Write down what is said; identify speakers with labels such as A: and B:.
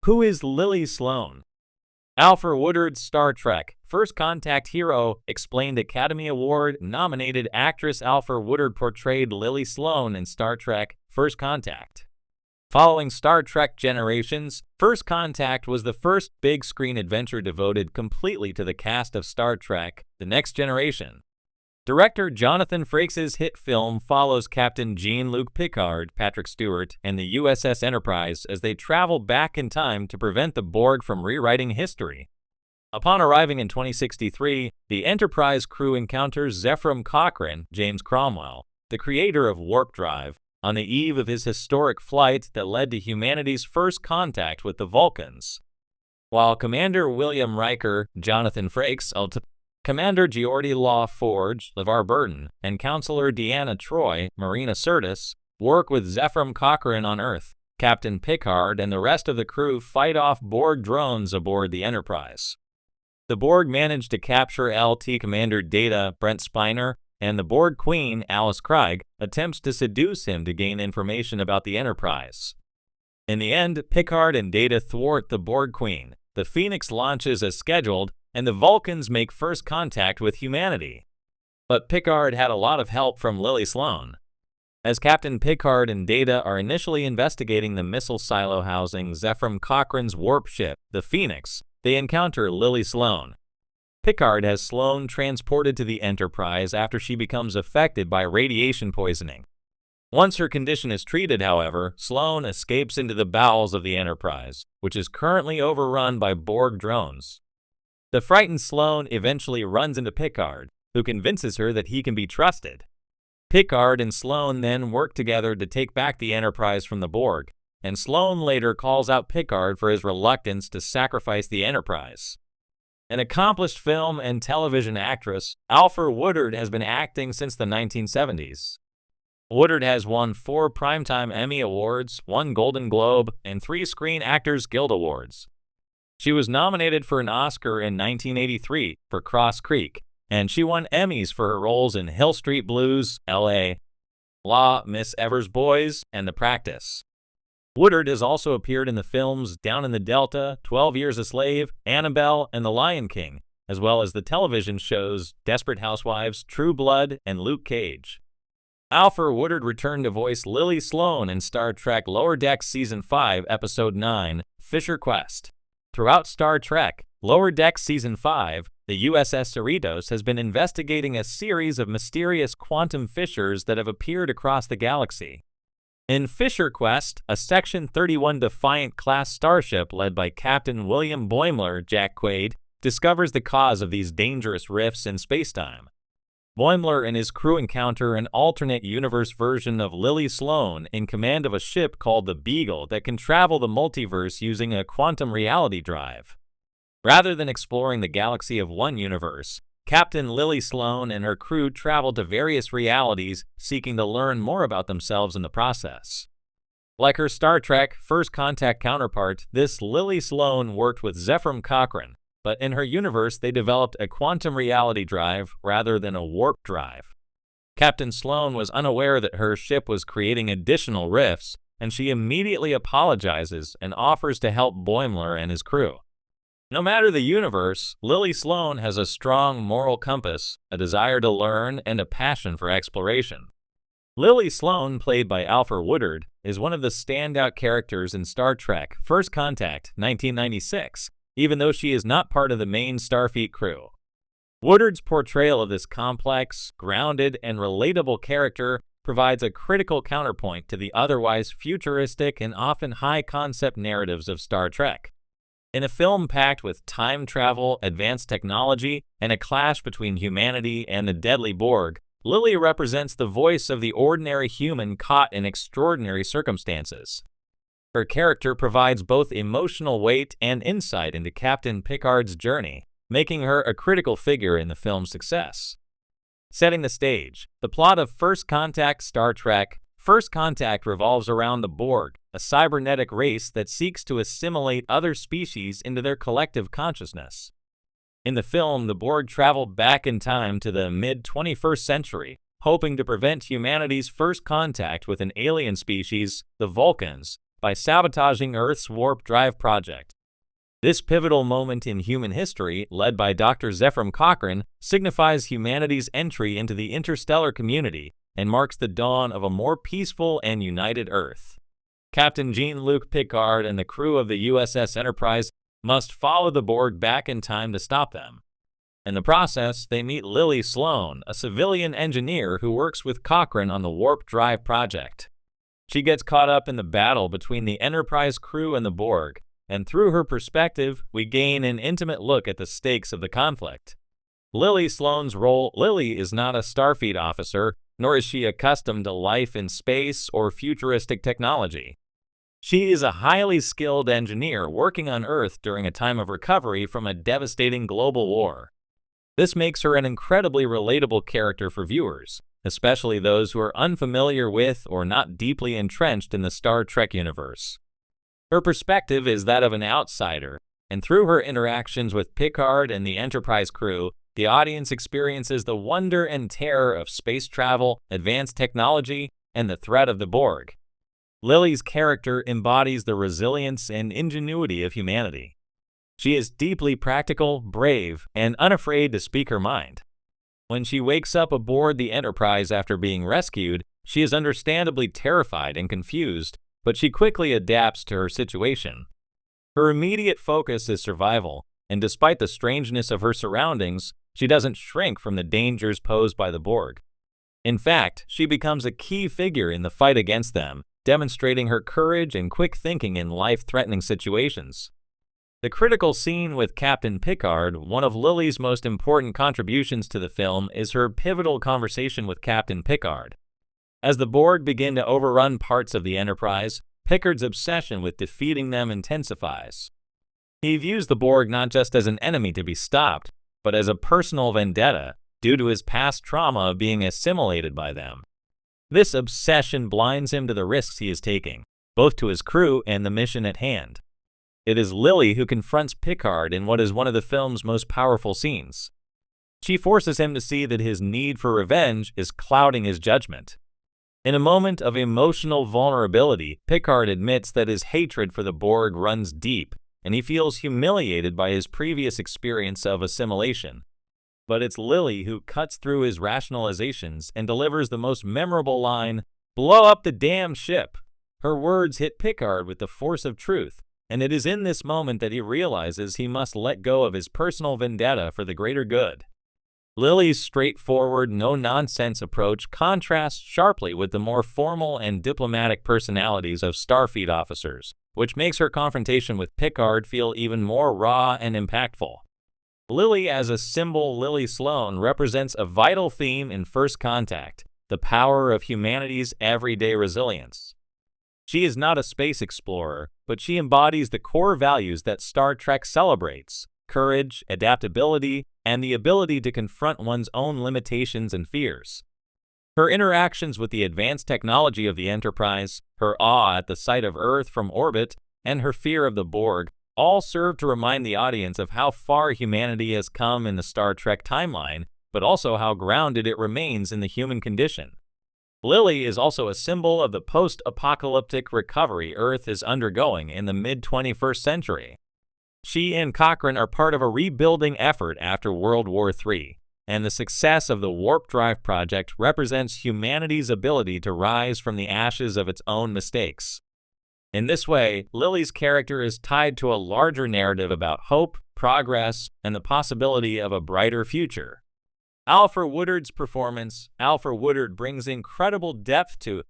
A: Who is Lily Sloane? Alfre Woodard's Star Trek First Contact hero, explained Academy Award-nominated actress Alfre Woodard portrayed Lily Sloane in Star Trek First Contact. Following Star Trek Generations, First Contact was the first big-screen adventure devoted completely to the cast of Star Trek: The Next Generation. Director Jonathan Frakes' hit film follows Captain Jean-Luc Picard, Patrick Stewart, and the USS Enterprise as they travel back in time to prevent the Borg from rewriting history. Upon arriving in 2063, the Enterprise crew encounters Zefram Cochrane, James Cromwell, the creator of warp drive, on the eve of his historic flight that led to humanity's first contact with the Vulcans. While Commander William Riker, Jonathan Frakes, Commander Geordie Law Forge, LeVar Burton, and Counselor Deanna Troi, Marina Sirtis, work with Zefram Cochrane on Earth, Captain Picard and the rest of the crew fight off Borg drones aboard the Enterprise. The Borg manage to capture LT Commander Data, Brent Spiner, and the Borg Queen, Alice Craig, attempts to seduce him to gain information about the Enterprise. In the end, Picard and Data thwart the Borg Queen, the Phoenix launches as scheduled, and the Vulcans make first contact with humanity. But Picard had a lot of help from Lily Sloane. As Captain Picard and Data are initially investigating the missile silo housing Zefram Cochrane's warp ship, the Phoenix, they encounter Lily Sloane. Picard has Sloane transported to the Enterprise after she becomes affected by radiation poisoning. Once her condition is treated, however, Sloane escapes into the bowels of the Enterprise, which is currently overrun by Borg drones. The frightened Sloane eventually runs into Picard, who convinces her that he can be trusted. Picard and Sloane then work together to take back the Enterprise from the Borg, and Sloane later calls out Picard for his reluctance to sacrifice the Enterprise. An accomplished film and television actress, Alfre Woodard has been acting since the 1970s. Woodard has won 4 Primetime Emmy Awards, 1 Golden Globe, and 3 Screen Actors Guild Awards. She was nominated for an Oscar in 1983 for Cross Creek, and she won Emmys for her roles in Hill Street Blues, L.A., Law, Miss Evers' Boys, and The Practice. Woodard has also appeared in the films Down in the Delta, 12 Years a Slave, Annabelle, and The Lion King, as well as the television shows Desperate Housewives, True Blood, and Luke Cage. Alfre Woodard returned to voice Lily Sloane in Star Trek Lower Decks Season 5, Episode 9, Fisher Quest. Throughout Star Trek Lower Decks Season 5, the USS Cerritos has been investigating a series of mysterious quantum fissures that have appeared across the galaxy. In Fisher Quest, a Section 31 Defiant-class starship led by Captain William Boimler, Jack Quaid, discovers the cause of these dangerous rifts in spacetime. Boimler and his crew encounter an alternate universe version of Lily Sloane in command of a ship called the Beagle that can travel the multiverse using a quantum reality drive. Rather than exploring the galaxy of one universe, Captain Lily Sloane and her crew travel to various realities, seeking to learn more about themselves in the process. Like her Star Trek First Contact counterpart, this Lily Sloane worked with Zefram Cochrane, but in her universe they developed a quantum reality drive rather than a warp drive. Captain Sloane was unaware that her ship was creating additional rifts, and she immediately apologizes and offers to help Boimler and his crew. No matter the universe, Lily Sloane has a strong moral compass, a desire to learn, and a passion for exploration. Lily Sloane, played by Alfre Woodard, is one of the standout characters in Star Trek First Contact 1996, even though she is not part of the main Starfleet crew. Woodard's portrayal of this complex, grounded, and relatable character provides a critical counterpoint to the otherwise futuristic and often high-concept narratives of Star Trek. In a film packed with time travel, advanced technology, and a clash between humanity and the deadly Borg, Lily represents the voice of the ordinary human caught in extraordinary circumstances. Her character provides both emotional weight and insight into Captain Picard's journey, making her a critical figure in the film's success. Setting the stage, the plot of First Contact Star Trek First Contact revolves around the Borg, a cybernetic race that seeks to assimilate other species into their collective consciousness. In the film, the Borg travel back in time to the mid-21st century, hoping to prevent humanity's first contact with an alien species, the Vulcans, by sabotaging Earth's warp drive project. This pivotal moment in human history, led by Dr. Zephram Cochrane, signifies humanity's entry into the interstellar community and marks the dawn of a more peaceful and united Earth. Captain Jean-Luc Picard and the crew of the USS Enterprise must follow the Borg back in time to stop them. In the process, they meet Lily Sloane, a civilian engineer who works with Cochrane on the warp drive project. She gets caught up in the battle between the Enterprise crew and the Borg, and through her perspective, we gain an intimate look at the stakes of the conflict. Lily Sloane's role. Lily is not a Starfleet officer, nor is she accustomed to life in space or futuristic technology. She is a highly skilled engineer working on Earth during a time of recovery from a devastating global war. This makes her an incredibly relatable character for viewers, especially those who are unfamiliar with or not deeply entrenched in the Star Trek universe. Her perspective is that of an outsider, and through her interactions with Picard and the Enterprise crew, the audience experiences the wonder and terror of space travel, advanced technology, and the threat of the Borg. Lily's character embodies the resilience and ingenuity of humanity. She is deeply practical, brave, and unafraid to speak her mind. When she wakes up aboard the Enterprise after being rescued, she is understandably terrified and confused, but she quickly adapts to her situation. Her immediate focus is survival, and despite the strangeness of her surroundings, she doesn't shrink from the dangers posed by the Borg. In fact, she becomes a key figure in the fight against them, demonstrating her courage and quick thinking in life-threatening situations. The critical scene with Captain Picard, one of Lily's most important contributions to the film, is her pivotal conversation with Captain Picard. As the Borg begin to overrun parts of the Enterprise, Picard's obsession with defeating them intensifies. He views the Borg not just as an enemy to be stopped, but as a personal vendetta due to his past trauma of being assimilated by them. This obsession blinds him to the risks he is taking, both to his crew and the mission at hand. It is Lily who confronts Picard in what is one of the film's most powerful scenes. She forces him to see that his need for revenge is clouding his judgment. In a moment of emotional vulnerability, Picard admits that his hatred for the Borg runs deep, and he feels humiliated by his previous experience of assimilation. But it's Lily who cuts through his rationalizations and delivers the most memorable line, "Blow up the damn ship." Her words hit Picard with the force of truth, and it is in this moment that he realizes he must let go of his personal vendetta for the greater good. Lily's straightforward, no-nonsense approach contrasts sharply with the more formal and diplomatic personalities of Starfleet officers, which makes her confrontation with Picard feel even more raw and impactful. Lily as a symbol. Lily Sloane represents a vital theme in First Contact, the power of humanity's everyday resilience. She is not a space explorer, but she embodies the core values that Star Trek celebrates: courage, adaptability, and the ability to confront one's own limitations and fears. Her interactions with the advanced technology of the Enterprise, her awe at the sight of Earth from orbit, and her fear of the Borg all serve to remind the audience of how far humanity has come in the Star Trek timeline, but also how grounded it remains in the human condition. Lily is also a symbol of the post-apocalyptic recovery Earth is undergoing in the mid-21st century. She and Cochrane are part of a rebuilding effort after World War III, and the success of the Warp Drive project represents humanity's ability to rise from the ashes of its own mistakes. In this way, Lily's character is tied to a larger narrative about hope, progress, and the possibility of a brighter future. Alfre Woodard's performance. Alfre Woodard brings incredible depth to